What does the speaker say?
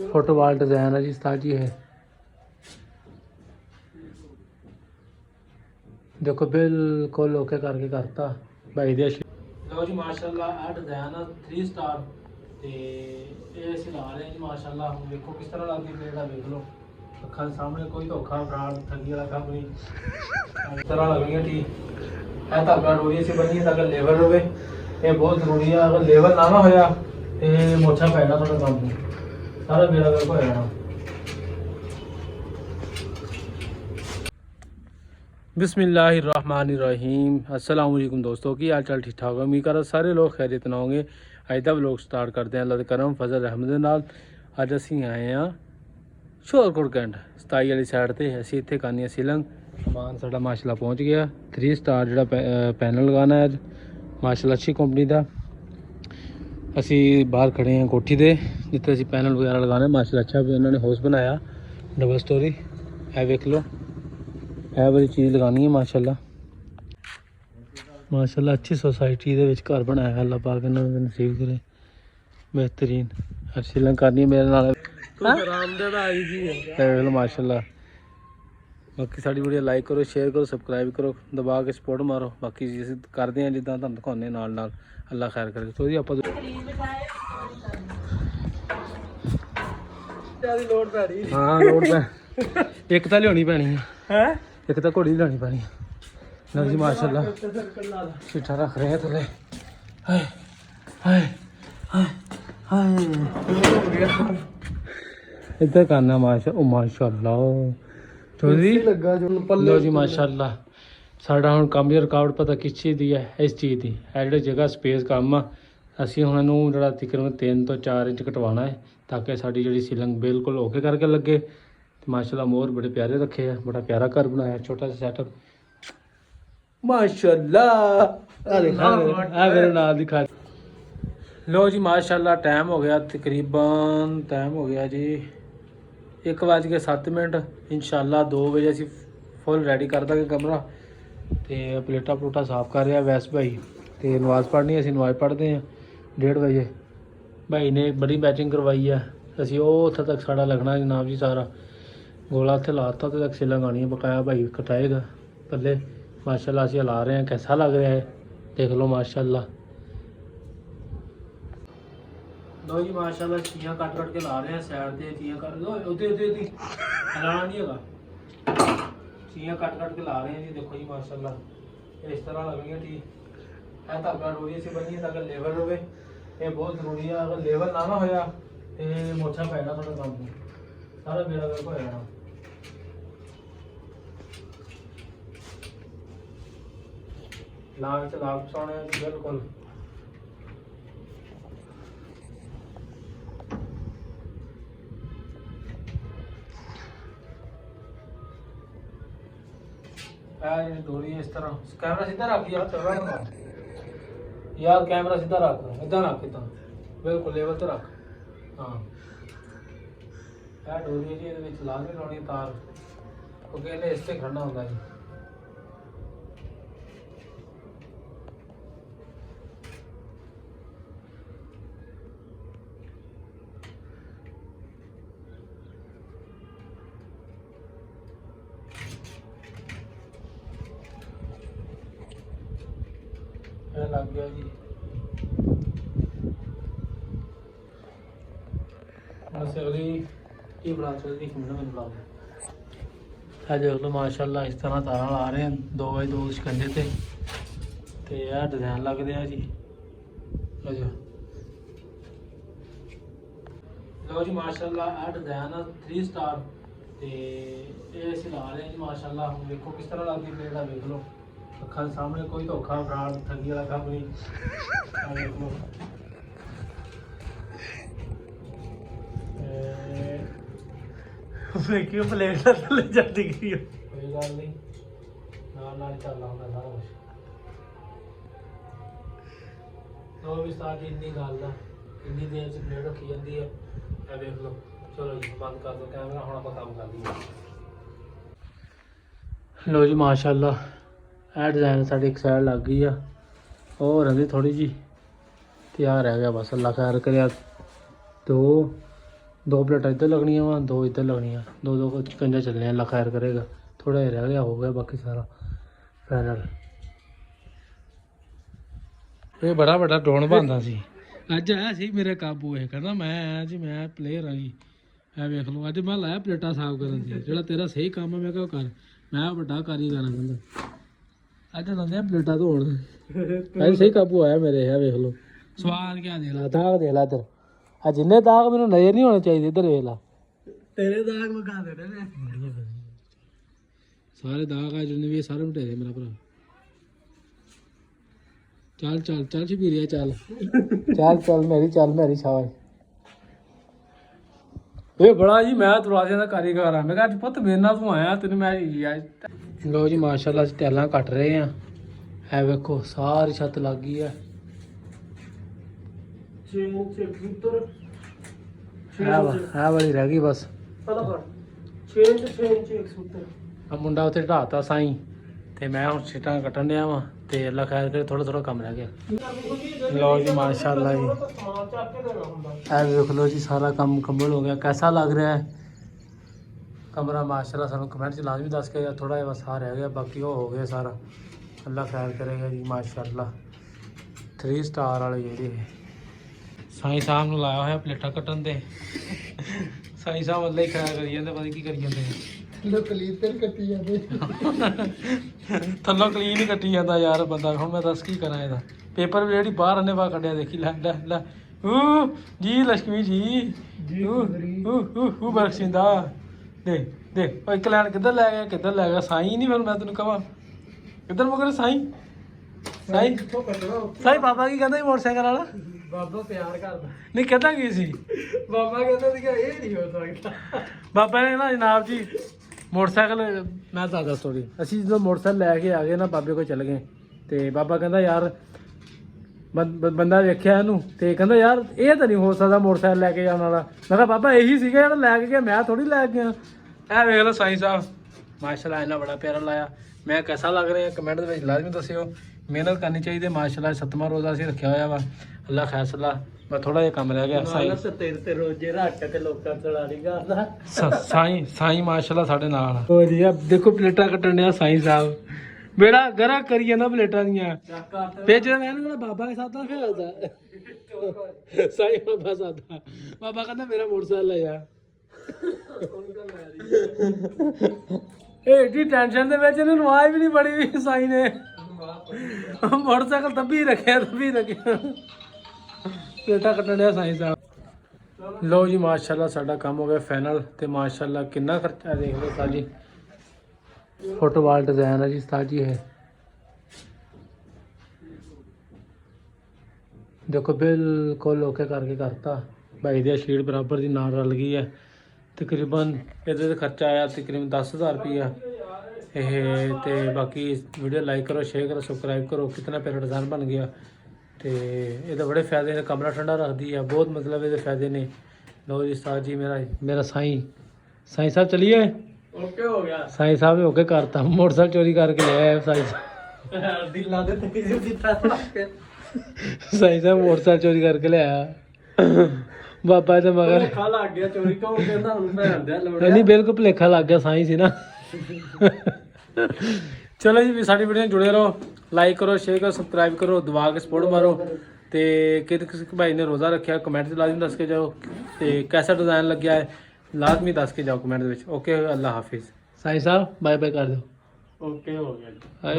Football design है जी उस्ताद जी है। देखो बिल्कुल ओके करके करता भाई दे। लो जी माशाल्लाह आ डिजाइन 3 स्टार ते ये ਅਸੀਂ ਲਾ ਰਹੇ ਜੀ ਮਾਸ਼ਾਅੱਲਾ। ਹੁਣ ਵੇਖੋ ਕਿਸ ਤਰ੍ਹਾਂ ਲੱਗਦੀ ਪਲੇਟ ਆ, ਵੇਖ ਲਓ ਅੱਖਾਂ ਦੇ ਸਾਹਮਣੇ, ਕੋਈ ਧੋਖਾ ਫਰਾਡ ਠੱਗੀ ਵਾਲਾ ਕੰਮ ਨਹੀਂ। ਇਸ ਤਰ੍ਹਾਂ ਲੱਗਣੀਆਂ ਠੀਕ। ਇਹ ਧਾਗਾ ਡੋਰੀ ਸੀ ਬੰਨੀ ਤਾਂ ਅਗਰ ਲੇਵਲ ਹੋਵੇ, ਇਹ ਬਹੁਤ ਜ਼ਰੂਰੀ ਆ। ਅਗਰ ਲੇਵਲ ਨਾ ਨਾ ਹੋਇਆ ਤੇ ਮੋਛਾ ਪੈਣਾ ਤੁਹਾਡਾ ਕੰਮ ਨੂੰ, ਸਾਰਾ ਬੇੜਾ ਗਰਕ ਹੋ ਜਾਣਾ। बिस्मिल्लाहिर्रहमानिर्रहीम। अस्सलाम वालेकुम दोस्तों, की हाल चाल ठीक ठाक? उम्मीद कर सारे लोग खैरियत ना होंगे। अज का व्लॉग स्टार्ट करते हैं अल्लाह दे करम फजल रहमत दे नाल। अज असी आए हैं शोरकोट कैंट 27 वाली साइड ते। असी इत्थे करनी है सीलिंग। समान साडा माशाल्लाह पहुँच गया। 3 स्टार जो पैनल लगाना है अज माशाल्लाह अच्छी कंपनी का। असी बाहर खड़े हैं कोठी दे जिथे असी पैनल वगैरह लगाने। माशाल्लाह अच्छा भी उन्होंने हाउस बनाया डबल स्टोरी है, वेख लो है वाली चीज़ लगानी है माशाल्लाह। माशाल्लाह अच्छी सोसाइटी दे विच घर बनाया है, अल्लाह पाक इन्हां नूं नसीब करे बेहतरीन। हर सीलिंग करनी है मेरे नाल माशाल्लाह। बाकी साडी वीडियो लाइक करो, शेयर करो, सबसक्राइब करो, दबा के सपोर्ट मारो। बाकी असीं करदे हां जिद्दां तुहानूं दिखाउने नाल नाल। अल्लाह खैर करे। तो जी आपां हाँ लोड़ पै एक तां लियानी पैनी है, एक तो घोड़ी लानी पैनी। लो जी माशाल्लाह चिट्ठा रख रहे हैं थले। हाय हाय हाय हाय इधर करना माशाल्लाह चौधरी लगा जो। लो जी माशाल्लाह साडा हुण काम दी रिकॉर्ड पता किस चीज़ दी है, इस चीज़ दी है जिहड़ी जगह स्पेस कम आ। असीं हुण इहनूं जिहड़ा तकरीबन 3 तो 4 इंच कटवाना है ताकि साडी जिहड़ी सीलिंग बिल्कुल ओके करके लगे। माशाल्लाह मोर बड़े प्यारे रखे हैं, बड़ा प्यारा घर बनाया, छोटा सा सेटअप माशाल्लाह। मेरे नाल दिखा। लो जी माशाल्लाह टाइम हो गया तकरीबन, टाइम हो गया जी 1:07। इंशाल्लाह 2 बजे असी फुल रेडी कर देंगे कमरा। तो प्लेटा प्लूटा साफ कर रहा वैस भाई, तो नमाज पढ़नी असी नमाज पढ़ते हैं 1:30 बजे। भाई ने बड़ी बैचिंग करवाई है। असी उत्थे तक साड़ा लगना जनाब जी सारा गोला उत्थे लाता तो तक सीलिंग आनी है बकाया। भाई कटाएगा पहले माशाल्लाह। असी ला रहे हैं, कैसा लग रहा है देख लो माशाल्लाह। लो जी माशाल्लाह चीज़ा कट कट के ला रहे हैं साइड से। चीज़ा कट हलाना नहीं होगा, चीज़ा कट कट के ला रहे हैं जी। देखो जी माशाल्लाह इस तरह लगनी है ठीक। है धागा डोरी से बनी है अगर लेवल हो, ये बहुत जरूरी है। अगर लेवल ना ना होया तो मोछा पैना थोड़ा काम को, सारा बेड़ा गर्क हो जाना। लाग च लाग पसाने बिल्कुल। डोरी इस तरह कैमरा सीधा रख यार, चल रहा यार कैमरा सीधा रख, इदा रख इदा बिल्कुल लेवल तो रख। हाँ डोरी जी ये लाजमी लानी तार क्योंकि इन्हें इस पर खड़ना होता है। लग गया जी। बस अगली की बना चलती एक मिनट में बुला है। देख लो माशाल्लाह इस तरह तारा ला रहे हैं 2x2 शिकंजे ते। यह डिजाइन लग रहा जी। लो जी माशाल्लाह आ डिजाइन 3 स्टार ते ये असीं ला रहे हैं जी माशाल्लाह। हम देखो किस तरह लगती प्लेट आ, देख लो ਅੱਖਾਂ ਦੇ ਸਾਹਮਣੇ, ਕੋਈ ਧੋਖਾ ਫਰਾਡ ਠੱਗੀ ਵਾਲਾ ਕੰਮ ਨਹੀਂ। ਵੇਖਿਓ ਪਲੇਟ ਥੱਲੇ ਜਾਂਦੀ ਗਈ। ਕੋਈ ਗੱਲ ਨਹੀਂ, ਨਾਲ ਨਾਲ ਚੱਲਦਾ ਹੁੰਦਾ ਸਾਰਾ ਕੁਛ। ਲੋ ਵੀ ਸਾਡੀ ਇੰਨੀ ਗੱਲ ਆ, ਇੰਨੀ ਦੇਰ 'ਚ ਪਲੇਟ ਰੱਖੀ ਜਾਂਦੀ ਹੈ। ਇਹ ਵੇਖ ਲਓ। ਚਲੋ ਜੀ ਬੰਦ ਕਰ ਦਿਓ ਕੈਮਰਾ, ਹੁਣ ਆਪਾਂ ਕੰਮ ਕਰ ਲਈਏ। ਲੋ ਜੀ ਮਾਸ਼ਾਅੱਲਾ ਇਹ डिजाइन साड़ी एक साइड लग गई है और रही थोड़ी जी तैयार रह गया बस। अल्लाह खैर करे 2 2 ਪਲੇਟਾਂ ਇੱਧਰ ਲੱਗਣੀਆਂ ਵਾ, 2 ਇੱਧਰ ਲੱਗਣੀਆਂ, 2 ਚਿਕਨ ਚੱਲਣੇ, ਅੱਲਾ ਖੈਰ ਕਰੇਗਾ। ਥੋੜਾ ਜਿਹਾ ਰਹਿ ਗਿਆ, ਹੋ ਗਿਆ ਬਾਕੀ ਸਾਰਾ ਫਾਈਨਲ। ਇਹ ਬੜਾ ਵੱਡਾ ਡਰੋਨ ਬਣਦਾ ਸੀ। ਅੱਜ ਆਇਆ ਸੀ ਮੇਰੇ ਕਾਬੂ, ਇਹ ਕਹਿੰਦਾ ਮੈਂ ਆਇਆ ਜੀ, ਮੈਂ ਪਲੇਅਰ ਆ ਜੀ। ਇਹ ਵੇਖ ਲਓ, ਅੱਜ ਮੈਂ ਲਾਇਆ ਪਲੇਟਾਂ ਸਾਫ਼ ਕਰਨ ਦੀ। ਜਿਹੜਾ ਤੇਰਾ ਸਹੀ ਕੰਮ ਹੈ ਮੈਂ ਕਿਹਾ ਕਰ, ਮੈਂ ਵੱਡਾ ਕਾਰੀਗਰ ਹਾਂ ਕਹਿੰਦਾ। ਅੱਜ ਲਾਉਂਦੇ ਪਲੇਟਾਂ ਧੋਣ। ਅੱਜ ਸਹੀ ਕਾਬੂ ਆਇਆ ਮੇਰੇ। ਇਹ ਵੇਖ ਲਓ ਸਵਾਦ ਕਿਆ ਦੇ ਲਾ, ਦਾਗ ਦੇਖ ਲਾ ਇੱਧਰ। ਆ ਜਿੰਨੇ ਦਾਗ ਮੈਨੂੰ ਨਜ਼ਰ ਨਹੀਂ ਹੋਣੇ ਚਾਹੀਦੇ, ਇੱਧਰ ਵੇਖ ਲਾ। ਤੇਰੇ ਦਾਗ ਮਗਾ ਦੇਣੇ ਨੇ ਸਾਰੇ ਦਾਗ ਆ ਜਿੰਨੇ ਵੀ, ਸਾਰੇ ਮਟੇਰੇ ਮੇਰਾ ਭਰਾ। ਚੱਲ ਚੱਲ ਚੱਲ ਸ਼ਬੀਰਿਆ ਚੱਲ ਚੱਲ ਚੱਲ ਮੇਰੀ ਸ਼ਾਬਾਸ਼। ਇਹ ਬੜਾ ਜੀ, ਮੈਂ ਦਰਵਾਜ਼ਿਆਂ ਦਾ ਕਾਰੀਗਰ ਆ। ਮੈਂ ਕਿਹਾ ਅੱਜ ਪੁੱਤ ਮੇਰੇ ਨਾਲ ਤੂੰ ਆਇਆ, ਤੈਨੂੰ ਮੈਂ ਲੋ ਜੀ ਮਾਸ਼ਾਅੱਲਾ ਅਸੀਂ ਟੈਲਾਂ ਕੱਟ ਰਹੇ ਆ। ਇਹ ਵੇਖੋ ਸਾਰੀ ਛੱਤ ਲੱਗ ਗਈ ਆ। ਇਹ ਵਾਲੀ ਰਹਿ ਗਈ ਬਸ। ਆ ਮੁੰਡਾ ਉੱਥੇ ਢਾਤਾ ਸਾਈਂ, ਤੇ ਮੈਂ ਹੁਣ ਸੀਟਾਂ ਕੱਟਣ ਡਿਆ ਵਾਂ। ਤੇ ਅੱਲਾ ਖੈਰ ਕਰੇ, ਥੋੜਾ ਕੰਮ ਰਹਿ ਗਿਆ। ਲਓ ਜੀ ਮਾਸ਼ਾਅੱਲਾ ਜੀ, ਇਹ ਵੇਖ ਲਓ ਜੀ ਸਾਰਾ ਕੰਮ ਮੁਕੰਮਲ ਹੋ ਗਿਆ। कैसा लग रहा है कमरा? माशाअल्लाह ਸਾਨੂੰ ਕਮੈਂਟ 'ਚ ਲਾਜ਼ਮੀ ਦੱਸ ਕੇ। ਥੋੜਾ ਜਿਹਾ ਬਸ ਆ ਰਹਿ ਗਿਆ, ਬਾਕੀ ਉਹ ਹੋ ਗਿਆ ਸਾਰਾ। ਅੱਲਾ ਖੈਰ ਕਰੇਗਾ ਜੀ ਮਾਸ਼ਾਅੱਲਾ। 3 ਸਟਾਰ ਵਾਲੇ ਜਿਹੜੇ ਸਾਈਂ ਸਾਹਿਬ ਨੂੰ ਲਾਇਆ ਹੋਇਆ ਪਲੇਟਾਂ ਕੱਟਣ ਦੇ। ਸਾਈਂ ਸਾਹਿਬ ਅੱਲਾ ਹੀ ਖੈਰ ਕਰੀ ਜਾਂਦੇ, ਪਤਾ ਕੀ ਕਰੀ ਜਾਂਦੇ। ਥੱਲੋਂ ਕਲੀਨ ਕੱਟੀ ਜਾਂਦਾ ਯਾਰ ਬੰਦਾ। ਹੁਣ ਮੈਂ ਦੱਸ ਕੀ ਕਰਾਂ ਇਹਦਾ। ਪੇਪਰ ਵੀ ਜਿਹੜੀ ਬਾਹਰ ਆਨੇ ਬਾਹਰ ਕੱਢਿਆ, ਦੇਖੀ ਲੈ ਲੈ ਲੈ। ਜੀ ਲక్ష్ਮੀ ਜੀ ਬਖਸ਼ਿੰਦਾ ਦੇ ਦੇ। ਉਹ ਇੱਕ ਲੈਣ ਕਿੱਧਰ ਲੈ ਗਿਆ, ਕਿੱਧਰ ਲੈ ਗਿਆ? ਸਾਈਂ ਨਹੀਂ, ਫਿਰ ਮੈਂ ਤੈਨੂੰ ਕਹਾਂ ਕਿੱਧਰ ਮਗਰ ਸਾਈਂ ਸਾਈਂ ਬਾਬਾ ਕੀ ਕਹਿੰਦਾ ਸੀ ਮੋਟਰਸਾਈਕਲ ਵਾਲਾ? ਬਾਬਾ ਪਿਆਰ ਕਰਦਾ ਨਹੀਂ, ਕਹਿੰਦਾ ਕੀ ਸੀ ਬਾਬਾ? ਕਹਿੰਦਾ ਸੀਗਾ ਇਹ ਨਹੀਂ ਹੋ ਸਕਦਾ। ਬਾਬਾ ਨੇ ਨਾ ਜਨਾਬ ਜੀ ਮੋਟਰਸਾਈਕਲ, ਮੈਂ ਦੱਸਦਾ ਸਟੋਰੀ। ਅਸੀਂ ਜਦੋਂ ਮੋਟਰਸਾਈਕਲ ਲੈ ਕੇ ਆ ਗਏ ਨਾ, ਬਾਬੇ ਕੋਲ ਚਲੇ ਗਏ। ਤੇ ਬਾਬਾ ਕਹਿੰਦਾ ਯਾਰ ਬੰਦਾ ਵੇਖਿਆ ਇਹਨੂੰ, ਤੇ ਕਹਿੰਦਾ ਯਾਰ ਇਹ ਤਾਂ ਨਹੀਂ ਹੋ ਸਕਦਾ ਮੋਟਰਸਾਈਕਲ ਲੈ ਕੇ ਜਾਣ ਵਾਲਾ। ਮੈਂ ਕਿਹਾ ਬਾਬਾ ਇਹੀ ਸੀਗਾ ਜਿਹੜਾ ਲੈ ਕੇ ਗਿਆ, ਮੈਂ ਥੋੜੀ ਲੈ ਕੇ ਗਿਆ। ਇਹ ਵੇਖ ਲਓ ਸਾਈਂ ਸਾਹਿਬ ਮਾਸ਼ਾਅੱਲਾ, ਇੰਨਾ ਬੜਾ ਪਿਆਰਾ ਲਾਇਆ। ਮੈਂ कैसा ਲੱਗ ਰਿਹਾ ਕਮੈਂਟ ਦੇ ਵਿੱਚ ਲਾਜ਼ਮੀ ਦੱਸਿਓ। ਮਿਹਨਤ ਕਰਨੀ ਚਾਹੀਦੀ ਮਾਸ਼ਾਅੱਲਾ। 7ਵਾਂ ਰੋਜ਼ਾ ਅਸੀਂ ਰੱਖਿਆ ਹੋਇਆ ਵਾ। ਅੱਲਾ ਖੈਰ ਸਲਾ। ਮੈਂ ਥੋੜਾ ਜਿਹਾ ਕੰਮ ਰਹਿ ਗਿਆ। ਤੇ ਰੋਜ਼ੇ ਰੱਖ ਕੇ ਲੋਕਾਂ ਚੜਾਣੀ ਕਰਦਾ ਸਾਈਂ ਮਾਸ਼ਾਅੱਲਾ ਸਾਡੇ ਨਾਲ। ਹੋ ਜੀ ਆ ਦੇਖੋ ਪਲੇਟਾਂ ਕੱਟਣ ਡਿਆ ਸਾਈਂ ਸਾਹਿਬ। ਬੇੜਾ ਗਰਾ ਕਰੀ ਜਾਂਦਾ ਪਲੇਟਾਂ ਦੀਆਂ। ਤੇ ਜਦੋਂ ਮੈਂ ਇਹਨੂੰ ਬਾਬਾ ਦੇ ਸਾਥ ਖੇਡਦਾ ਸਾਈਂ ਬਾਬਾ ਸਾਥ। ਬਾਬਾ ਕਹਿੰਦਾ ਮੇਰਾ ਮੋਟਰਸਾਈਕਲ ਲੈ ਜਾ। ਇਹ ਟੈਨਸ਼ਨ ਦੇ ਵਿੱਚ ਇਹਨੂੰ ਨਵਾਜ਼ ਵੀ ਨਹੀਂ ਬੜੀ ਸਾਈਂ ਨੇ। ਮੋਟਰਸਾਈਕਲ ਤੱਬੀ ਰੱਖਿਆ ਪਲੇਟਾਂ ਕੱਟਣ ਡਿਆ ਸਾਈਂ ਸਾਹਿਬ। ਲਓ ਜੀ ਮਾਸ਼ਾਅੱਲਾ ਸਾਡਾ ਕੰਮ ਹੋ ਗਿਆ ਫਾਈਨਲ। ਤੇ ਮਾਸ਼ਾਅੱਲਾ ਕਿੰਨਾ ਖਰਚਾ ਦੇਖ ਲਓ ਸਾਜੀ। ਫੁੱਟਬਾਲ ਡਿਜ਼ਾਈਨ ਹੈ ਜੀ ਸਾਜੀ। ਇਹ ਦੇਖੋ ਬਿਲਕੁਲ ਓਕੇ ਕਰਕੇ ਕਰਤਾ। ਭਾਈ ਦੀ ਸ਼ੀਟ ਬਰਾਬਰ ਦੀ ਨਾਲ ਰਲ ਗਈ ਹੈ। ਤਕਰੀਬਨ ਇਹਦੇ 'ਤੇ ਖਰਚਾ ਆਇਆ ਤਕਰੀਬਨ 10,000 ਰੁਪਈਆ ਇਹ। ਤੇ ਬਾਕੀ ਵੀਡੀਓ ਲਾਈਕ ਕਰੋ, ਸ਼ੇਅਰ ਕਰੋ, ਸਬਸਕ੍ਰਾਈਬ ਕਰੋ। ਕਿਤਨਾ ਪਿਆਰਾ ਡਿਜ਼ਾਈਨ ਬਣ ਗਿਆ। ਤੇ ਇਹਦੇ ਬੜੇ ਫਾਇਦੇ ਨੇ। ਕਮਰਾ ਠੰਡਾ ਰੱਖਦੀ ਆ, ਬਹੁਤ ਮਤਲਬ ਇਹਦੇ ਫਾਇਦੇ ਨੇ। ਲਓ ਜੀ ਉਸਤਾਦ ਜੀ ਮੇਰਾ ਸਾਈਂ ਸਾਹਿਬ ਚਲੀਏ। ਓਕੇ ਹੋ ਗਿਆ। ਸਾਈਂ ਸਾਹਿਬ ਨੇ ਓਕੇ ਕਰਤਾ। ਮੋਟਰਸਾਈਕਲ ਚੋਰੀ ਕਰਕੇ ਲੈ ਆਇਆ ਸਾਈਂ ਸਾਹਿਬ। ਦਿਲਾਂ ਦੇ ਸਾਈਂ ਸਾਹਿਬ ਮੋਟਰਸਾਈਕਲ ਚੋਰੀ ਕਰਕੇ ਲਿਆਇਆ। ਬਾਬਾ ਤੇ ਮਗਰ ਭੁਲੇਖਾ ਲੱਗ ਗਿਆ। ਚੋਰੀ ਕਿਉਂ ਕਹਿੰਦਾ ਹੁਣ ਭੈਣ ਦੇ ਲੋੜਿਆ ਨਹੀਂ, ਬਿਲਕੁਲ ਭੁਲੇਖਾ ਲੱਗ ਗਿਆ। ਸਾਈਂ ਸੀ ਨਾ। ਚਲੋ ਜੀ ਸਾਡੀ ਵੀਡੀਓ ਨਾਲ ਜੁੜੇ ਰਹੋ। ਲਾਈਕ ਕਰੋ, ਸ਼ੇਅਰ ਕਰੋ, ਸਬਸਕ੍ਰਾਈਬ ਕਰੋ, ਦਬਾ ਕੇ ਸਪੋਰਟ ਮਾਰੋ। ਤੇ ਕਿਸੇ ਭਾਈ ਨੇ ਰੋਜ਼ਾ ਰੱਖਿਆ ਕਮੈਂਟ 'ਚ ਲਾਜ਼ਮੀ ਦੱਸ ਕੇ ਜਾਓ। ਤੇ ਕੈਸਾ ਡਿਜ਼ਾਈਨ ਲੱਗਿਆ ਹੈ ਲਾਜ਼ਮੀ ਦੱਸ ਕੇ ਜਾਓ ਕਮੈਂਟ ਦੇ ਵਿੱਚ। ਓਕੇ ਅੱਲਾ ਹਾਫਿਜ਼। ਸਾਈਂ ਸਾਹਿਬ ਬਾਏ ਬਾਏ ਕਰ ਦਿਓ। ਓਕੇ ਹੋ ਗਿਆ ਜੀ।